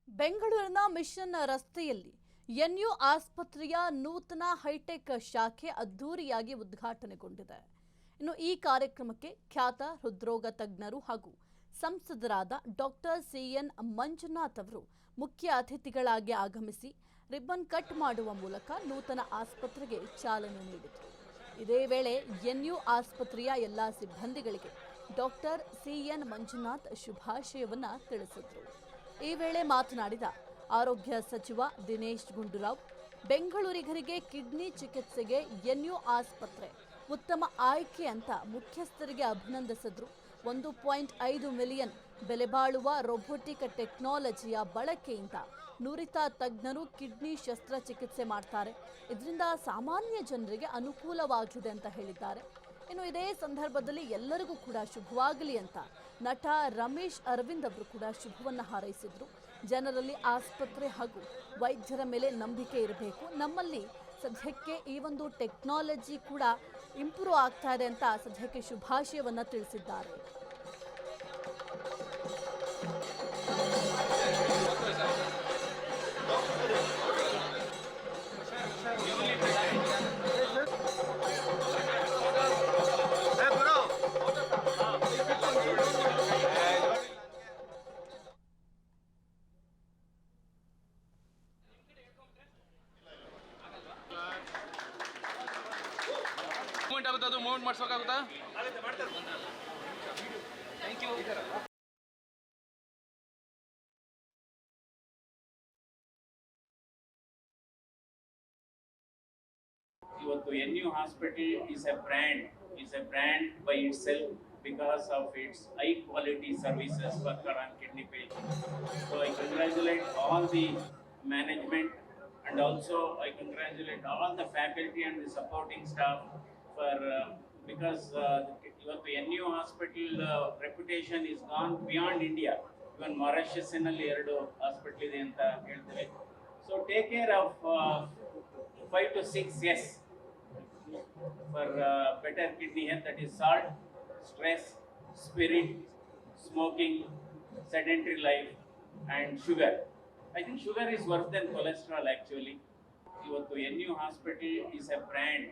ಬೆಂಗಳೂರಿನ ಮಿಷನ್ ರಸ್ತೆಯಲ್ಲಿ ಎನ್ಯು ಆಸ್ಪತ್ರೆಯ ನೂತನ ಹೈಟೆಕ್ ಶಾಖೆ ಅದ್ದೂರಿಯಾಗಿ ಉದ್ಘಾಟನೆಗೊಂಡಿದೆ. ಇನ್ನು ಈ ಕಾರ್ಯಕ್ರಮಕ್ಕೆ ಖ್ಯಾತ ಹೃದ್ರೋಗ ತಜ್ಞರು ಹಾಗೂ ಸಂಸದರಾದ ಡಾಕ್ಟರ್ ಸಿಎನ್ ಮಂಜುನಾಥ್ ಅವರು ಮುಖ್ಯ ಅತಿಥಿಗಳಾಗಿ ಆಗಮಿಸಿ ರಿಬ್ಬನ್ ಕಟ್ ಮಾಡುವ ಮೂಲಕ ನೂತನ ಆಸ್ಪತ್ರೆಗೆ ಚಾಲನೆ ನೀಡಿದರು. ಇದೇ ವೇಳೆ ಎನ್ಯು ಆಸ್ಪತ್ರೆಯ ಎಲ್ಲ ಸಿಬ್ಬಂದಿಗಳಿಗೆ ಡಾಕ್ಟರ್ ಸಿಎನ್ ಮಂಜುನಾಥ್ ಶುಭಾಶಯವನ್ನ ತಿಳಿಸಿದರು. ಈ ವೇಳೆ ಮಾತನಾಡಿದ ಆರೋಗ್ಯ ಸಚಿವ ದಿನೇಶ್ ಗುಂಡೂರಾವ್, ಬೆಂಗಳೂರಿಗರಿಗೆ ಕಿಡ್ನಿ ಚಿಕಿತ್ಸೆಗೆ ಎನ್ಯು ಆಸ್ಪತ್ರೆ ಉತ್ತಮ ಆಯ್ಕೆ ಅಂತ ಮುಖ್ಯಸ್ಥರಿಗೆ ಅಭಿನಂದಿಸಿದ್ರು. 1.5 ಮಿಲಿಯನ್ ಬೆಲೆ ಬಾಳುವ ರೋಬೋಟಿಕ್ ಟೆಕ್ನಾಲಜಿಯ ಬಳಕೆಯಿಂದ ನುರಿತ ತಜ್ಞರು ಕಿಡ್ನಿ ಶಸ್ತ್ರಚಿಕಿತ್ಸೆ ಮಾಡ್ತಾರೆ. ಇದರಿಂದ ಸಾಮಾನ್ಯ ಜನರಿಗೆ ಅನುಕೂಲವಾಗಿದೆ ಅಂತ ಹೇಳಿದ್ದಾರೆ. ಇನ್ನು ಇದೇ ಸಂದರ್ಭದಲ್ಲಿ ಎಲ್ಲರಿಗೂ ಕೂಡ ಶುಭವಾಗಲಿ ಅಂತ ನಟ ರಮೇಶ್ ಅರವಿಂದ್ ಅವರು ಕೂಡ ಶುಭವನ್ನು ಹಾರೈಸಿದ್ರು. ಜನರಲ್ಲಿ ಆಸ್ಪತ್ರೆ ಹಾಗೂ ವೈದ್ಯರ ಮೇಲೆ ನಂಬಿಕೆ ಇರಬೇಕು. ನಮ್ಮಲ್ಲಿ ಸದ್ಯಕ್ಕೆ ಈ ಒಂದು ಟೆಕ್ನಾಲಜಿ ಕೂಡ ಇಂಪ್ರೂವ್ ಆಗ್ತಾ ಇದೆ ಅಂತ ಸದ್ಯಕ್ಕೆ ಶುಭಾಶಯವನ್ನು ತಿಳಿಸಿದ್ದಾರೆ. ಮೂವ್ಮೆಂಟ್ ಮಾಡಿಸೋಕ್ಕಾಗುತ್ತಾ? Thank you. ಇವತ್ತು NU hospital is a brand by itself because of its high quality services for kidney patients. So I congratulate all the management and also I congratulate all the faculty and the supporting staff for because ಇವತ್ತು NU hospital reputation is gone beyond India. Even Mauritius ನಲ್ಲಿ 2 hospital ಇದೆ ಅಂತ ಹೇಳ್ತೇವೆ. So take care of 5 to 6 yes for better kidney health, that is salt, stress, spirit, smoking, sedentary life and sugar. I think sugar is worse than cholesterol actually. Ivattu NU hospital is a brand